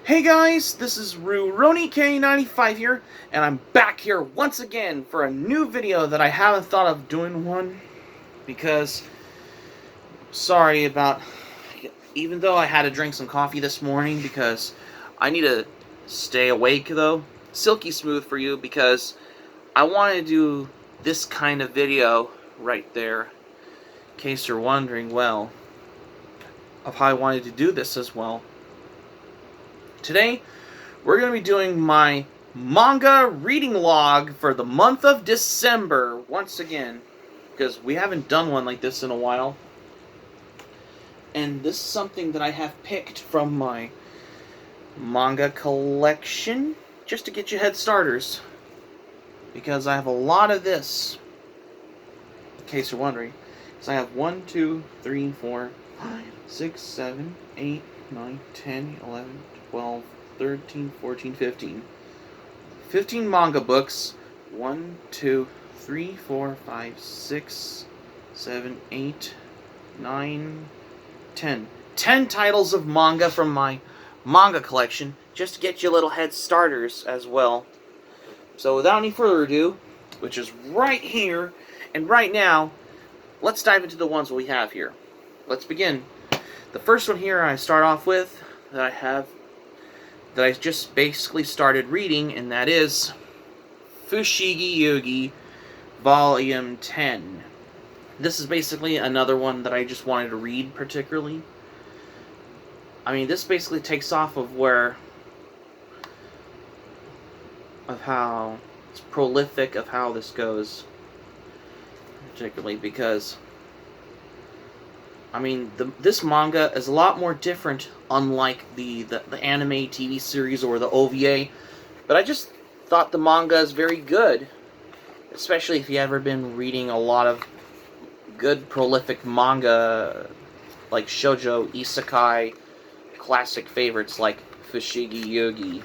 Hey guys, this is RuRoniK95 here, and I'm back here once again for a new video that I haven't thought of doing one, because, sorry about, even though I had to drink some coffee this morning, because I need to stay awake though, silky smooth for you, because I want to do this kind of video right there, in case you're wondering, well, of how I wanted to do this as well. Today, we're going to be doing my manga reading log for the month of December once again, because we haven't done one like this in a while. And this is something that I have picked from my manga collection just to get you head starters, because I have a lot of this, in case you're wondering. So I have 1, 2, 3, 4, 5, 6, 7, 8, 9, 10, 11, 12, 13, 14, 15. 15 manga books. 1, 2, 3, 4, 5, 6, 7, 8, 9, 10. 10 titles of manga from my manga collection, just to get you little head starters as well. So without any further ado, which is right here and right now, let's dive into the ones we have here. Let's begin. The first one here I start off with that I just basically started reading, and that is Fushigi Yugi Volume 10. This is basically another one that I just wanted to read particularly. I mean, this basically takes off of how it's prolific of how this goes, particularly because, I mean, this manga is a lot more different, unlike the anime TV series or the OVA, but I just thought the manga is very good, especially if you ever been reading a lot of good prolific manga like shoujo, isekai, classic favorites like Fushigi Yugi.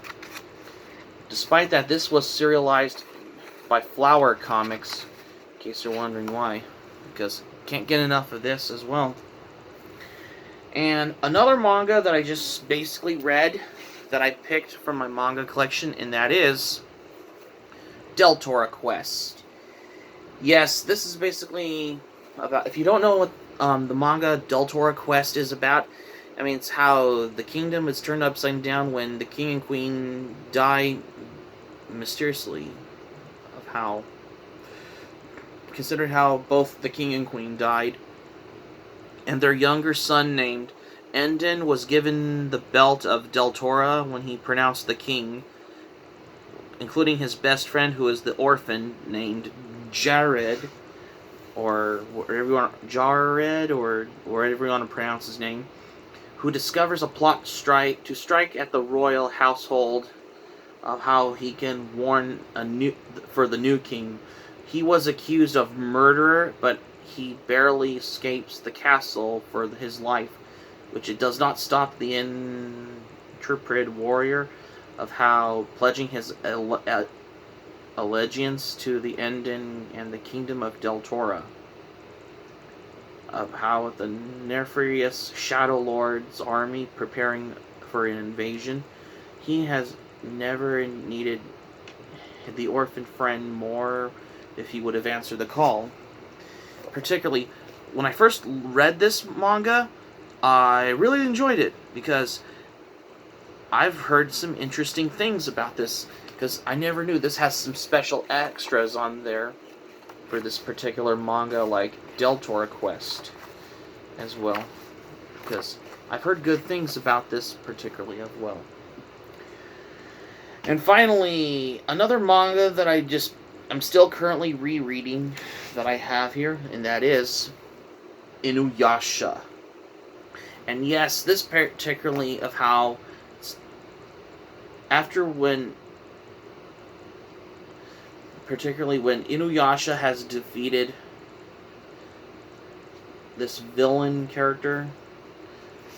Despite that, this was serialized by Flower Comics, in case you're wondering why, because can't get enough of this as well. And another manga that I just basically read, that I picked from my manga collection, and that is Deltora Quest. Yes, this is basically about, if you don't know what the manga Deltora Quest is about, I mean, it's how the kingdom is turned upside down when the king and queen die mysteriously. Of how, considered how both the king and queen died, and their younger son named Enden was given the belt of Deltora when he pronounced the king, including his best friend, who is the orphan named Jared, or whatever you want, Jared, or whatever you want to pronounce his name, who discovers a plot to strike at the royal household of how he can warn for the new king. He was accused of murder, but he barely escapes the castle for his life, which it does not stop the intrepid warrior of how pledging his allegiance to the Enden and the kingdom of Deltora, of how the nefarious Shadow Lord's army preparing for an invasion. He has never needed the orphan friend more if he would have answered the call. Particularly, when I first read this manga, I really enjoyed it, because I've heard some interesting things about this, because I never knew this has some special extras on there for this particular manga, like Deltora Quest as well, because I've heard good things about this particularly as well. And finally, another manga that I'm still currently rereading that I have here, and that is Inuyasha. And yes, this particularly of how particularly when Inuyasha has defeated this villain character,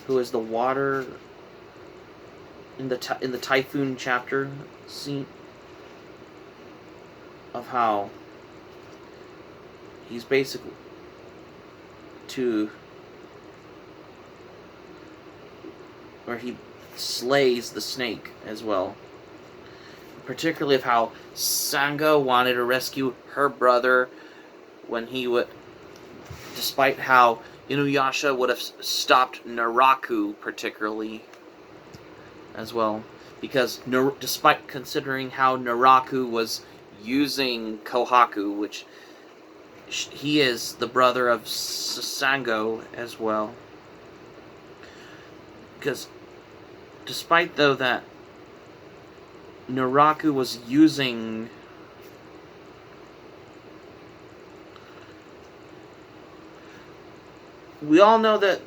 who is the water in the typhoon chapter scene, of how he's basically where he slays the snake as well. Particularly of how Sango wanted to rescue her brother when he would, despite how Inuyasha would have stopped Naraku particularly as well. Because despite considering how Naraku was using Kohaku, which he is the brother of Sango as well. Because despite though that Naraku was using we all know that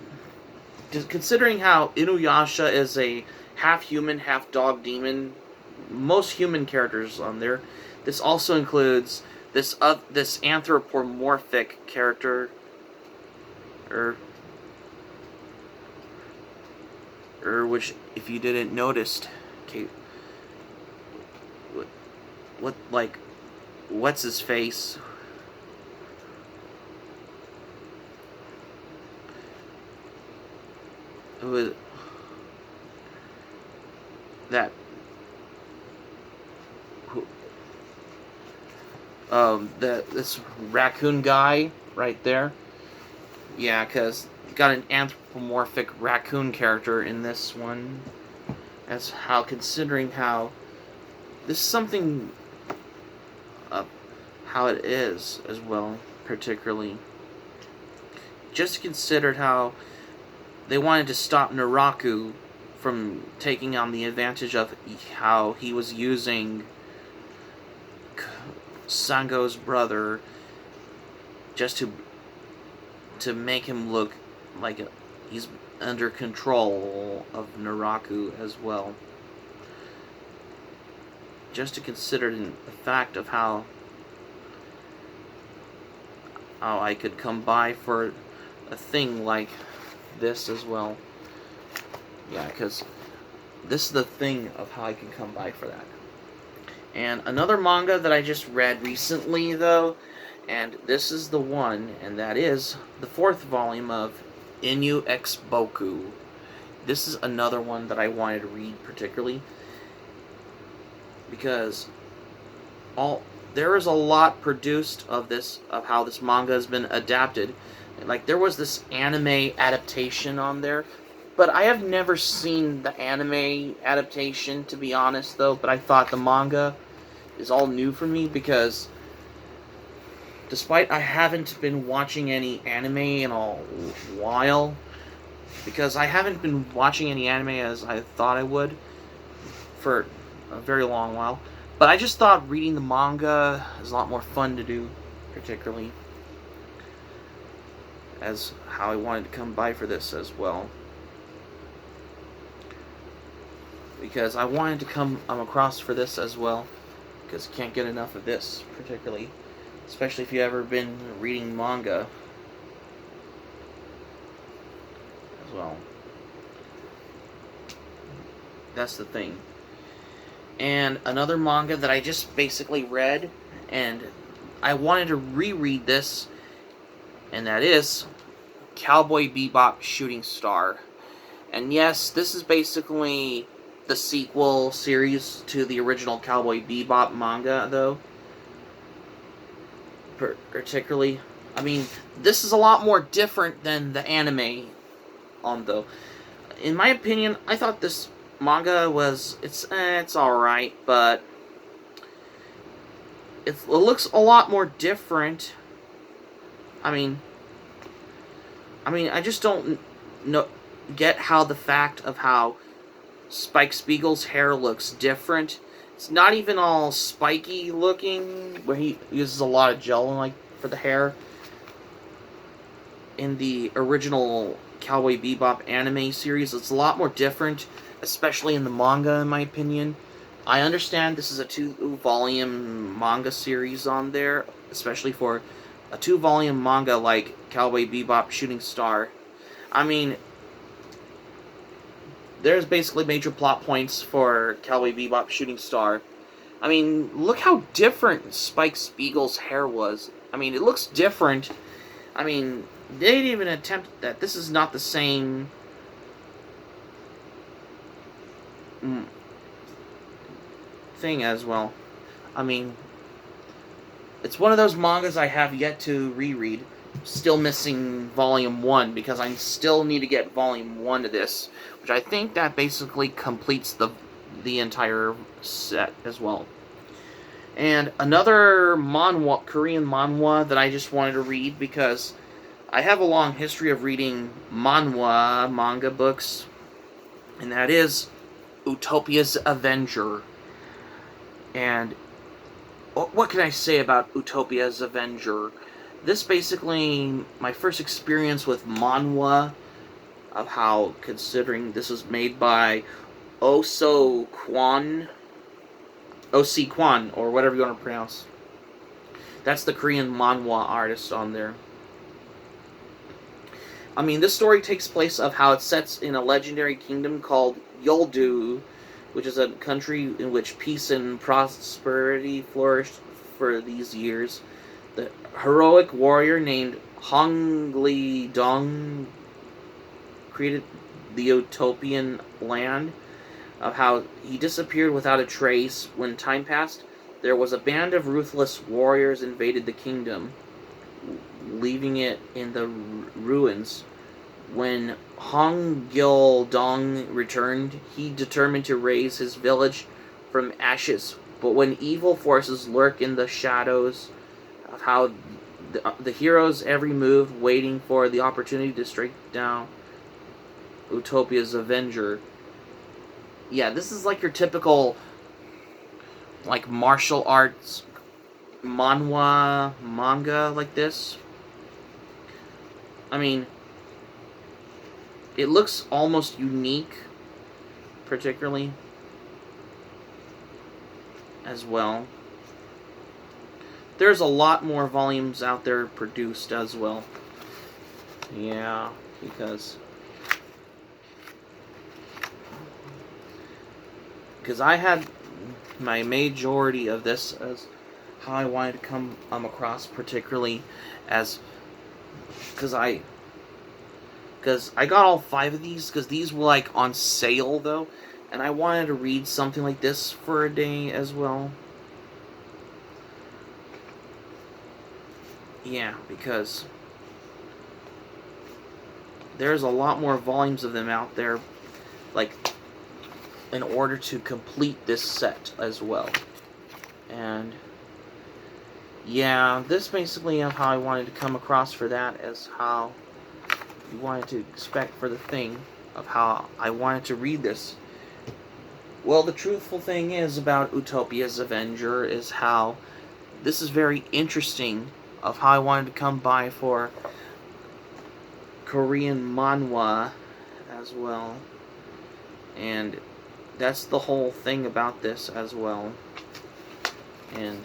considering how Inuyasha is a half human, half dog demon, most human characters on there, this also includes this anthropomorphic character, or which, if you didn't notice, okay, what's his face? Who is that? This raccoon guy right there. Yeah, because got an anthropomorphic raccoon character in this one. As how, considering how this is something how it is as well, particularly. Just considered how they wanted to stop Naraku from taking on the advantage of how he was using Sango's brother just to make him look like he's under control of Naraku as well. Just to consider the fact of how I could come by for a thing like this as well. Yeah, because this is the thing of how I can come by for that. And another manga that I just read recently, though, and this is the one, and that is the 4th volume of Inu X Boku. This is another one that I wanted to read particularly because there is a lot produced of how this manga has been adapted. Like, there was this anime adaptation on there, but I have never seen the anime adaptation, to be honest, though. But I thought the manga is all new for me because despite I haven't been watching any anime in a while, because I haven't been watching any anime as I thought I would for a very long while, but I just thought reading the manga is a lot more fun to do, particularly as how I wanted to come by for this as well. Because I wanted to come across for this as well, because you can't get enough of this, particularly, especially if you've ever been reading manga as well. That's the thing. And another manga that I just basically read, and I wanted to reread this, and that is Cowboy Bebop Shooting Star. And yes, this is basically the sequel series to the original Cowboy Bebop manga, though. Particularly, I mean, this is a lot more different than the anime though. In my opinion, I thought this manga was, it's alright, but it looks a lot more different. I mean, I just don't get how the fact of how Spike Spiegel's hair looks different. It's not even all spiky looking, where he uses a lot of gel for the hair. In the original Cowboy Bebop anime series, it's a lot more different, especially in the manga, in my opinion. I understand this is a 2-volume manga series on there, especially for a 2-volume manga like Cowboy Bebop Shooting Star. I mean, there's basically major plot points for Cowboy Bebop Shooting Star. I mean, look how different Spike Spiegel's hair was. I mean, it looks different. I mean, they didn't even attempt that. This is not the same thing as well. I mean, it's one of those mangas I have yet to reread. Still missing volume 1 because I still need to get volume 1 to this, which I think that basically completes the entire set as well. And another manhwa, Korean manhwa that I just wanted to read because I have a long history of reading manhwa manga books, and that is Utopia's Avenger. And what can I say about Utopia's Avenger? This basically my first experience with manhwa, of how, considering this was made by Oso Kwon, O.C. Kwon, or whatever you want to pronounce. That's the Korean manhwa artist on there. I mean, this story takes place of how it sets in a legendary kingdom called Yoldu, which is a country in which peace and prosperity flourished for these years. The heroic warrior named Hong Li Dong created the utopian land, of how he disappeared without a trace. When time passed, there was a band of ruthless warriors invaded the kingdom, leaving it in the ruins. When Hong Gil Dong returned, he determined to raise his village from ashes. But when evil forces lurk in the shadows, of how the hero's every move waiting for the opportunity to strike down Utopia's Avenger. Yeah, this is like your typical like martial arts manhwa manga like this. I mean, it looks almost unique, particularly as well. There's a lot more volumes out there produced as well. Yeah, because I had my majority of this as how I wanted to come across, particularly as because I got all 5 of these because these were like on sale though, and I wanted to read something like this for a day as well. Yeah, because there's a lot more volumes of them out there, like, in order to complete this set as well. And yeah, this basically of how I wanted to come across for that, as how you wanted to expect for the thing of how I wanted to read this. Well, the truthful thing is about Utopia's Avenger is how this is very interesting of how I wanted to come by for Korean manhwa as well. And that's the whole thing about this as well. And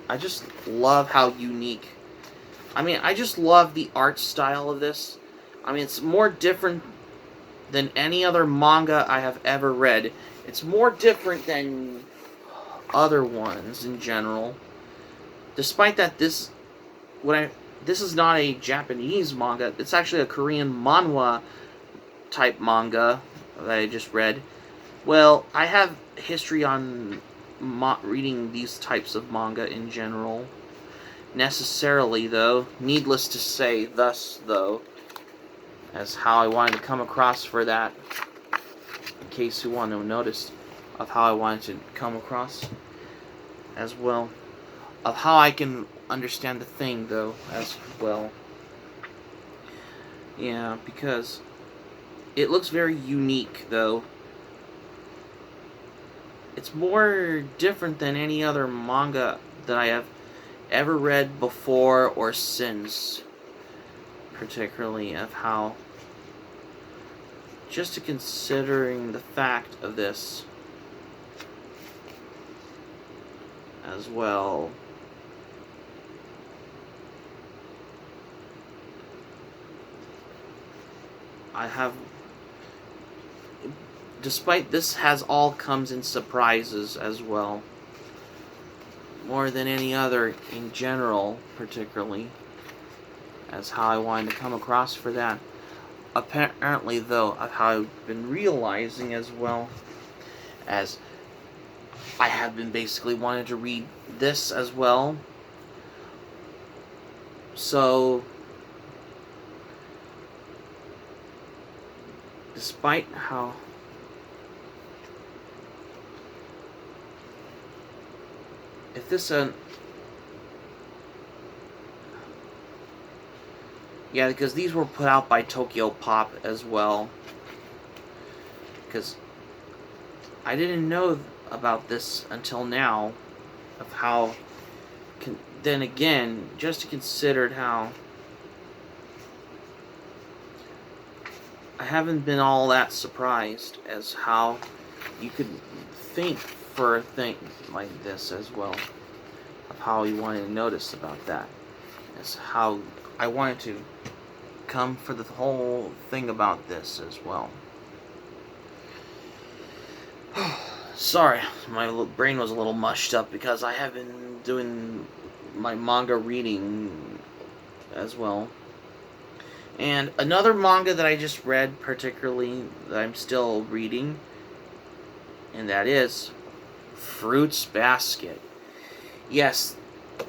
I just love how unique. I mean, I just love the art style of this. I mean, it's more different than any other manga I have ever read. It's more different than other ones in general. Despite that, this is not a Japanese manga. It's actually a Korean manhwa type manga that I just read. Well, I have history on reading these types of manga in general. Necessarily, though, needless to say, thus, though, as how I wanted to come across for that, in case you want to notice, of how I wanted to come across as well, of how I can understand the thing, though, as well. Yeah, because it looks very unique, though. It's more different than any other manga that I have ever read before or since, particularly of how, just to considering the fact of this as well. I have, despite this has all comes in surprises as well, more than any other in general, particularly as how I wanted to come across for that. Apparently, though, of how I've been realizing as well, as I have been basically wanting to read this as well. So, despite how if this yeah, because these were put out by Tokyo Pop as well. Because I didn't know about this until now, of how. Then again, just considered how I haven't been all that surprised as how you could think for a thing like this as well, of how you wanted to notice about that, as how I wanted to come for the whole thing about this as well. Sorry, my brain was a little mushed up because I have been doing my manga reading as well. And another manga that I just read, particularly, that I'm still reading, and that is Fruits Basket. Yes,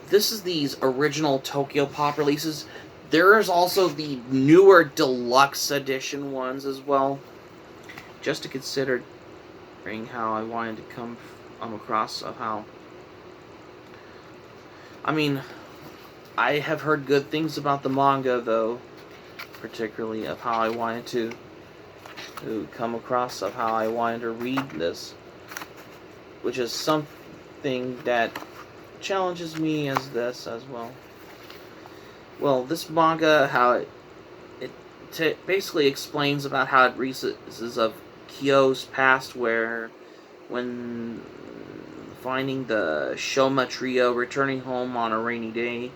this is these original Tokyo Pop releases. There is also the newer deluxe edition ones as well. Just to consider how I wanted to come across of how. I mean, I have heard good things about the manga, though, particularly of how I wanted to come across of how I wanted to read this, which is something that challenges me as this as well. Well, this manga, how it basically explains about how it researches of Kyo's past, where when finding the Shoma trio returning home on a rainy day,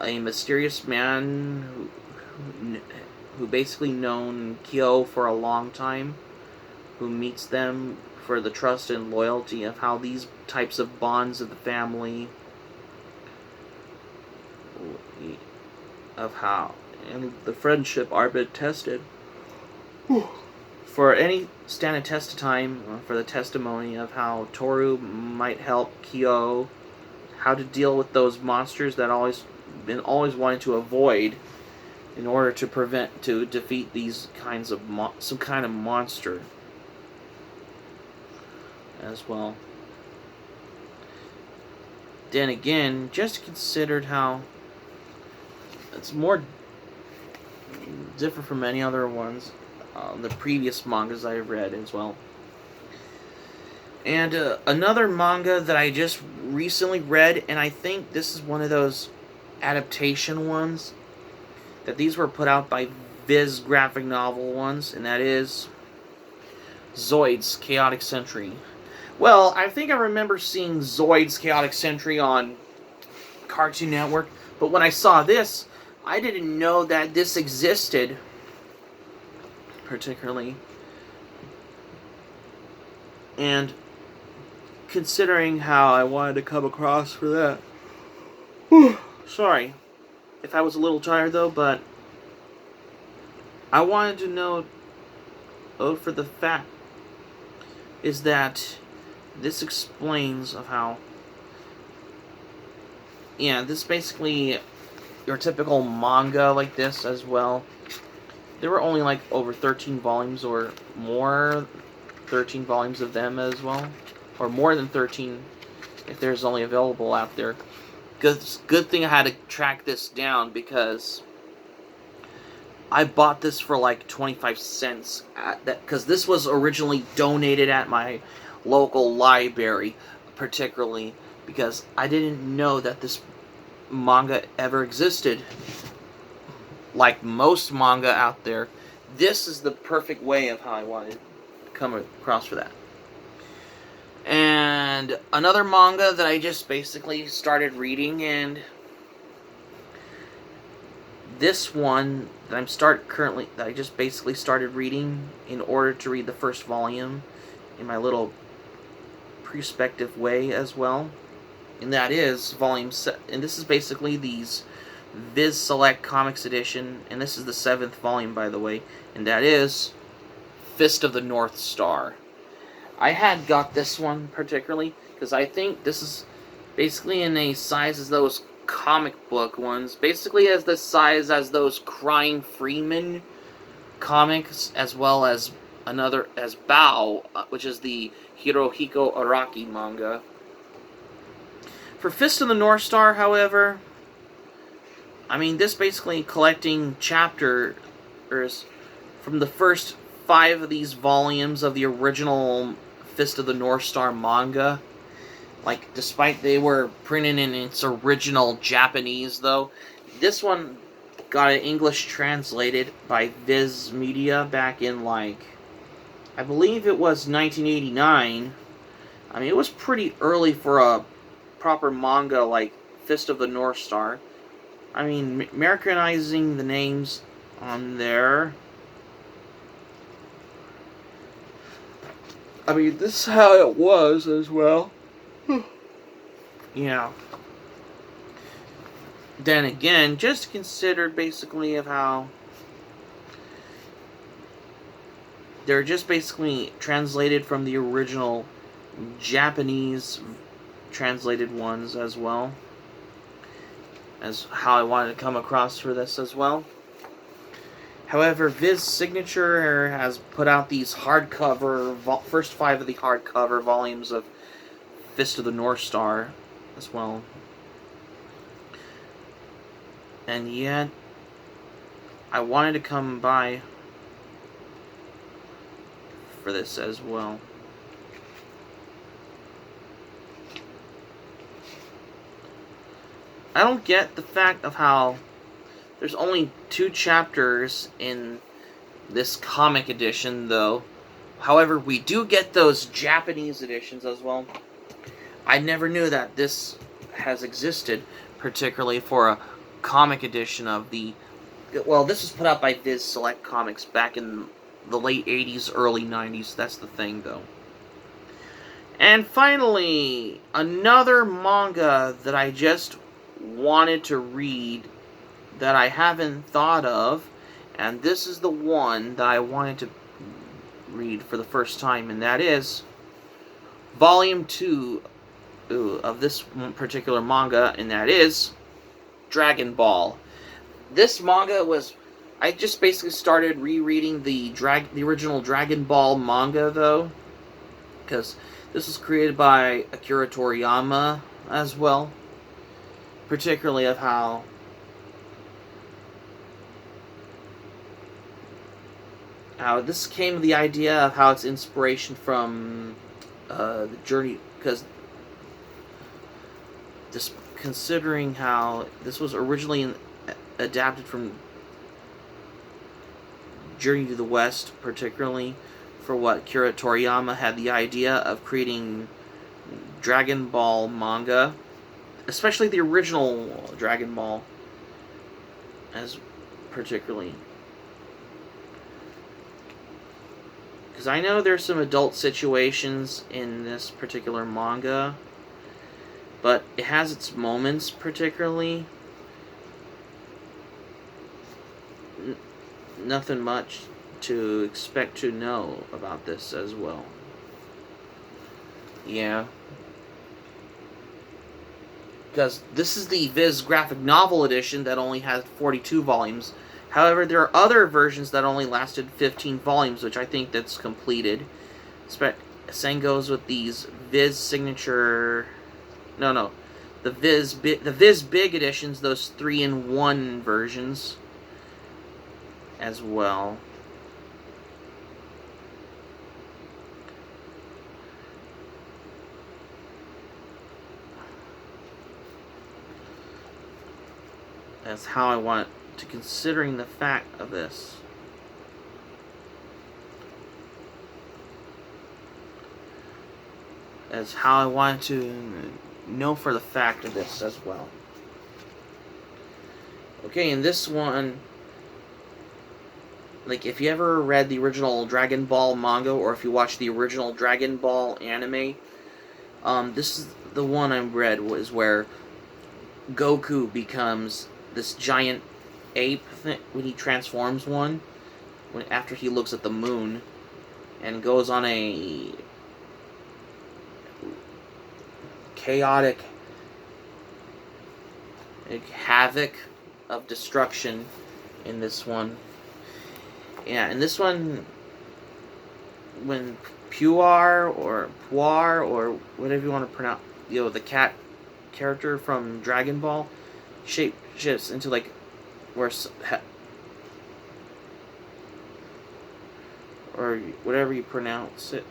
a mysterious man who basically known Kyo for a long time, who meets them for the trust and loyalty of how these types of bonds of the family, of how and the friendship are been tested for any stand a test of time, for the testimony of how Toru might help Kyo how to deal with those monsters that always wanted to avoid in order to defeat these kinds of some kind of monster as well. Then again, just considered how it's more different from many other ones, the previous mangas I've read as well. And another manga that I just recently read, and I think this is one of those adaptation ones, that these were put out by Viz graphic novel ones, and that is Zoid's Chaotic Century. Well, I think I remember seeing Zoid's Chaotic Century on Cartoon Network, but when I saw this, I didn't know that this existed, particularly. And considering how I wanted to come across for that. Sorry if I was a little tired though, but I wanted to know for the fact is that this explains of how, yeah, this basically your typical manga like this as well. There were only like over 13 volumes or more, 13 volumes of them as well, or more than 13 if there's only available out there. Good thing I had to track this down, because I bought this for like 25 cents because this was originally donated at my local library, particularly because I didn't know that this manga ever existed. Like most manga out there, this is the perfect way of how I wanted to come across for that. And another manga that I just basically started reading, and this one that I just basically started reading in order to read the first volume in my little perspective way as well, and that is volume 7, and this is basically these Viz Select Comics Edition, and this is the 7th volume, by the way, and that is Fist of the North Star. I had got this one particularly because I think this is basically in a size as those comic book ones, basically as the size as those Crying Freeman comics, as well as another as Bao, which is the Hirohiko Araki manga. For Fist of the North Star, however, I mean, this basically collecting chapters from the first 5 of these volumes of the original Fist of the North Star manga. Like, despite they were printed in its original Japanese, though, this one got an English translated by Viz Media back in, like, I believe it was 1989. I mean, it was pretty early for a proper manga like Fist of the North Star. I mean, Americanizing the names on there. I mean, this is how it was as well. Yeah. Then again, just consider basically of how they're just basically translated from the original Japanese translated ones as well, as how I wanted to come across for this as well. However, Viz Signature has put out these hardcover, first 5 of the hardcover volumes of Fist of the North Star as well. And yet, I wanted to come by for this as well. I don't get the fact of how there's only 2 chapters in this comic edition, though. However, we do get those Japanese editions as well. I never knew that this has existed, particularly for a comic edition of the... Well, this was put out by Viz Select Comics back in the late 80s, early 90s. That's the thing, though. And finally, another manga that I just wanted to read that I haven't thought of, and this is the one that I wanted to read for the first time, and that is Volume 2 of this particular manga, and that is Dragon Ball. This manga was... I just basically started rereading the original Dragon Ball manga, though, because this was created by Akira Toriyama as well, particularly of how this came the idea of how it's inspiration from the journey, because this, considering how this was originally adapted from Journey to the West, particularly for what Akira Toriyama had the idea of creating Dragon Ball manga, especially the original Dragon Ball, as particularly. Because I know there's some adult situations in this particular manga, but it has its moments, particularly. Nothing much to expect to know about this as well. Yeah. Because this is the Viz graphic novel edition that only has 42 volumes. However, there are other versions that only lasted 15 volumes, which I think that's completed. Same goes with these Viz signature... No. The Viz Big editions, those 3-in-1 versions as well. That's how I want to, considering the fact of this. That's how I want to know for the fact of this as well. Okay, in this one, like, if you ever read the original Dragon Ball manga, or if you watched the original Dragon Ball anime, this is the one I read, was where Goku becomes this giant ape thing when he transforms after he looks at the moon and goes on a chaotic havoc of destruction in this one. Yeah, in this one, when Puar or whatever you want to pronounce, the cat character from Dragon Ball shape shifts into like or whatever you pronounce it.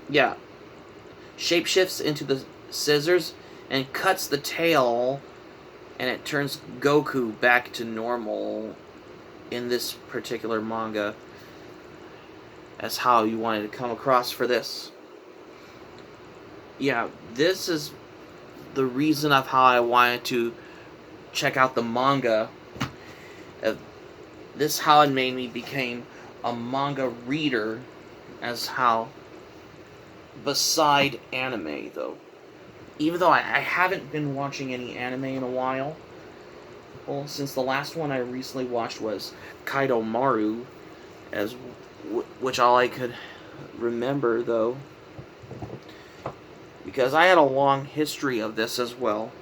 Yeah, shapeshifts into the scissors and cuts the tail, and it turns Goku back to normal in this particular manga. That's how you wanted to come across for this. Yeah, this is the reason of how I wanted to check out the manga. This how it made me became a manga reader, as how beside anime though. Even though I haven't been watching any anime in a while. Well, since the last one I recently watched was Kaido Maru, which all I could remember though, because I had a long history of this as well.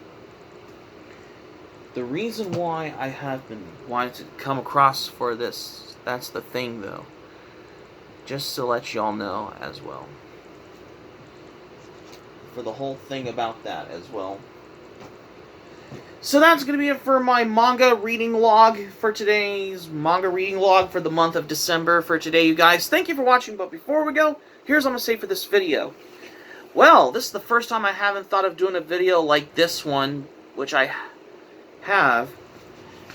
The reason why I have been wanting to come across for this, that's the thing though, just to let y'all know as well, for the whole thing about that as well. So that's going to be it for my manga reading log for today's manga reading log for the month of December for today, you guys. Thank you for watching, but before we go, here's what I'm going to say for this video. Well, this is the first time I haven't thought of doing a video like this one, which I have,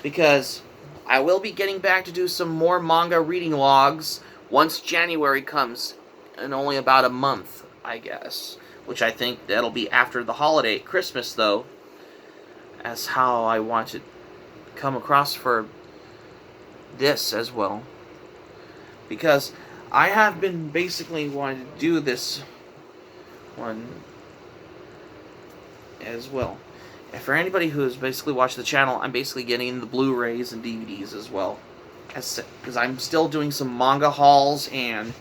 because I will be getting back to do some more manga reading logs once January comes, in only about a month, I guess. Which I think that'll be after the holiday, Christmas though. As how I want to come across for this as well. Because I have been basically wanting to do this one as well. And for anybody who has basically watched the channel, I'm basically getting the Blu-rays and DVDs as well. Because I'm still doing some manga hauls and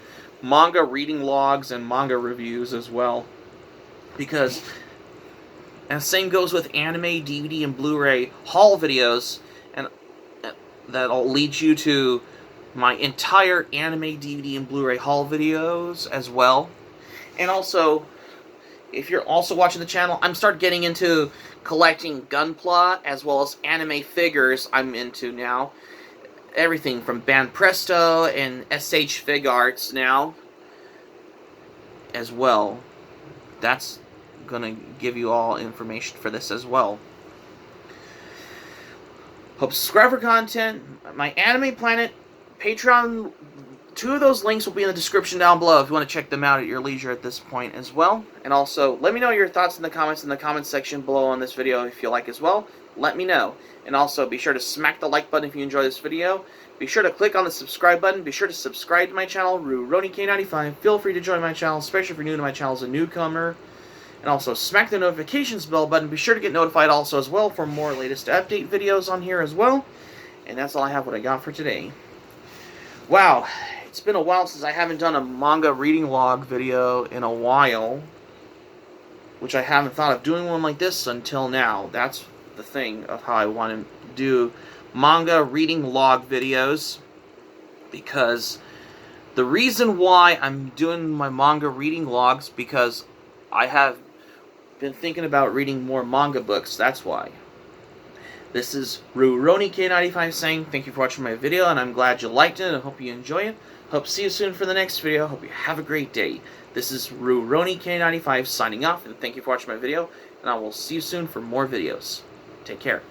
manga reading logs and manga reviews as well. Because, and the same goes with anime, DVD, and Blu-ray haul videos, and that'll lead you to my entire anime, DVD, and Blu-ray haul videos as well. And also, if you're also watching the channel, I'm starting getting into collecting Gunpla as well as anime figures I'm into now. Everything from Band Presto and SH Fig Arts now as well. That's gonna give you all information for this as well. Hope to subscribe for content. My Anime Planet Patreon, 2 of those links will be in the description down below if you want to check them out at your leisure at this point as well. And also, let me know your thoughts in the comments section below on this video if you like as well. Let me know. And also, be sure to smack the like button if you enjoy this video. Be sure to click on the subscribe button. Be sure to subscribe to my channel, RuRoniK95. Feel free to join my channel, especially if you're new to my channel as a newcomer. And also, smack the notifications bell button. Be sure to get notified also as well for more latest update videos on here as well. And that's all I have what I got for today. Wow, it's been a while since I haven't done a manga reading log video in a while. Which I haven't thought of doing one like this until now. That's the thing of how I want to do manga reading log videos. Because the reason why I'm doing my manga reading logs, because I have been thinking about reading more manga books, that's why. This is RuRoniK95 saying thank you for watching my video, and I'm glad you liked it, and I hope you enjoy it. Hope to see you soon for the next video. Hope you have a great day. This is RuRoniK95 signing off, and thank you for watching my video, and I will see you soon for more videos. Take care.